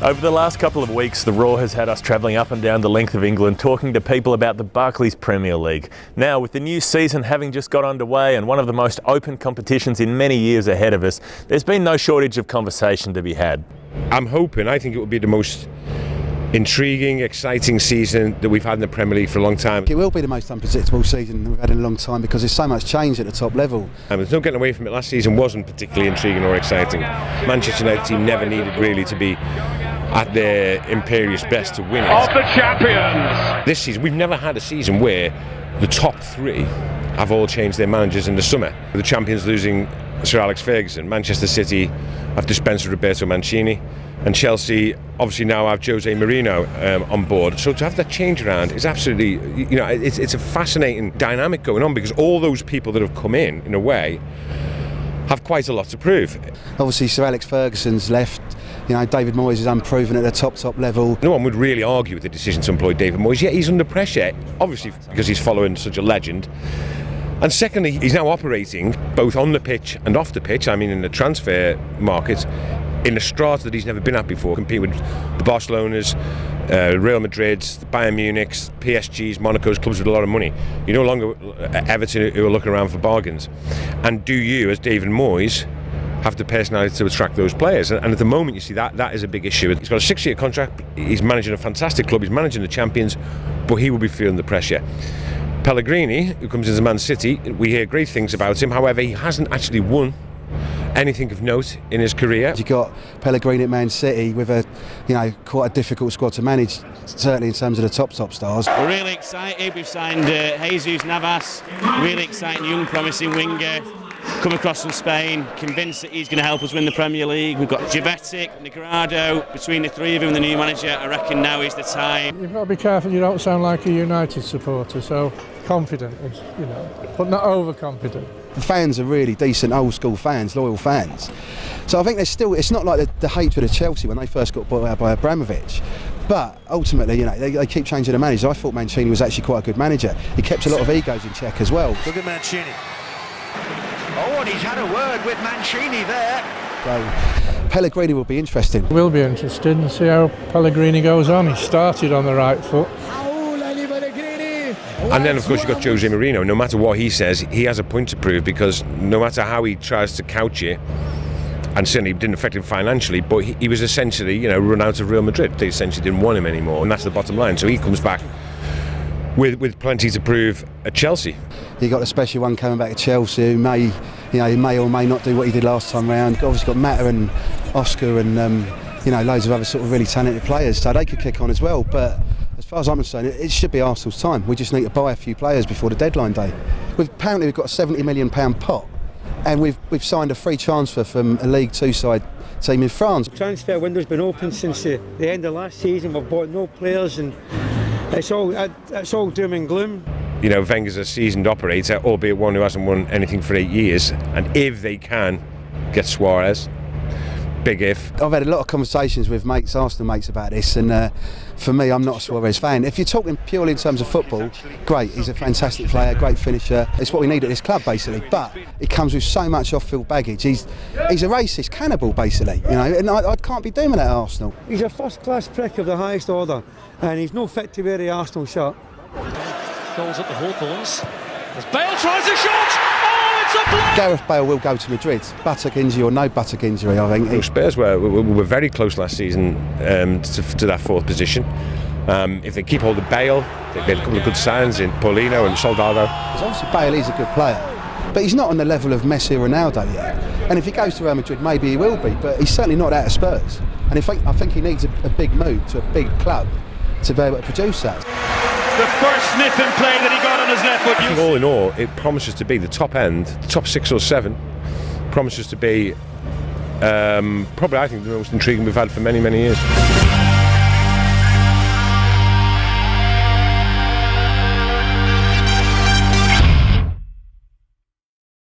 Over the last couple of weeks, the Raw has had us travelling up and down the length of England talking to people about the Barclays Premier League. Now, with the new season having just got underway and one of the most open competitions in many years ahead of us, there's been no shortage of conversation to be had. I think it will be the most intriguing, exciting season that we've had in the Premier League for a long time. It will be the most unpredictable season we've had in a long time because there's so much change at the top level. There's no getting away from it. Last season wasn't particularly intriguing or exciting. Manchester United team never needed really to be at their imperious best to win it. Of the champions! This season, we've never had a season where the top three have all changed their managers in the summer. The champions losing Sir Alex Ferguson, Manchester City have dispensed with Roberto Mancini, and Chelsea obviously now have Jose Mourinho on board. So to have that change around is absolutely, it's a fascinating dynamic going on because all those people that have come in a way, have quite a lot to prove. Obviously Sir Alex Ferguson's left, David Moyes is unproven at the top level. No one would really argue with the decision to employ David Moyes, yet he's under pressure, obviously because he's following such a legend. And secondly, he's now operating both on the pitch and off the pitch, in the transfer market, in a strata that he's never been at before, competing with the Barcelonas, Real Madrids, the Bayern Munichs, PSGs, Monaco's, clubs with a lot of money. You're no longer Everton who are looking around for bargains. And do you, as David Moyes, have the personality to attract those players? And at the moment, you see that is a big issue. He's got a 6-year contract, he's managing a fantastic club, he's managing the champions, but he will be feeling the pressure. Pellegrini, who comes into Man City, we hear great things about him, however, he hasn't actually won anything of note in his career. You've got Pellegrini at Man City with quite a difficult squad to manage, certainly in terms of the top stars. We're really excited. We've signed Jesus Navas, really exciting young promising winger, come across from Spain, convinced that he's going to help us win the Premier League. We've got Jovetic, Negredo, between the three of them and the new manager, I reckon now is the time. You've got to be careful you don't sound like a United supporter, so confident, but not overconfident. The fans are really decent, old school fans, loyal fans. So I think it's not like the hatred of Chelsea when they first got bought out by Abramovich. But ultimately, they keep changing the managers. I thought Mancini was actually quite a good manager. He kept a lot of egos in check as well. Look at Mancini. Oh, and he's had a word with Mancini there. So Pellegrini will be interesting. It will be interesting to see how Pellegrini goes on. He started on the right foot. And then, of course, you've got Jose Mourinho. No matter what he says, he has a point to prove because no matter how he tries to couch it, and certainly it didn't affect him financially, but he was essentially, run out of Real Madrid. They essentially didn't want him anymore, and that's the bottom line. So he comes back with plenty to prove at Chelsea. You got a special one coming back at Chelsea who may or may not do what he did last time round. Obviously got Mata and Oscar and loads of other sort of really talented players, so they could kick on as well. But as far as I'm concerned, it should be Arsenal's time. We just need to buy a few players before the deadline day. Apparently we've got a £70 million pot, and we've signed a free transfer from a League Two side team in France. The transfer window's been open since the end of last season. We've bought no players, and it's all doom and gloom. Wenger's a seasoned operator, albeit one who hasn't won anything for 8 years. And if they can get Suarez, big if. I've had a lot of conversations with Arsenal mates about this, and for me, I'm not a Suarez fan. If you're talking purely in terms of football, great, he's a fantastic player, great finisher. It's what we need at this club, basically. But it comes with so much off-field baggage. He's a racist cannibal, basically. And I can't be doing that at Arsenal. He's a first-class prick of the highest order, and he's no fit to wear the Arsenal shirt. Goals at the Hawthorns. As Bale tries a shot! Oh, it's a block! Gareth Bale will go to Madrid, buttock injury or no buttock injury, I think. Spurs were very close last season to that fourth position. If they keep hold of Bale, they've made a couple of good signs in Paulino and Soldado. Obviously Bale is a good player, but he's not on the level of Messi or Ronaldo yet. And if he goes to Real Madrid, maybe he will be, but he's certainly not out of Spurs. And I think he needs a big move to a big club to be able to produce that. The first sniffing play that he got on his left foot. I think all in all, it promises to be the top end, the top 6 or 7, promises to be probably, I think, the most intriguing we've had for many, many years.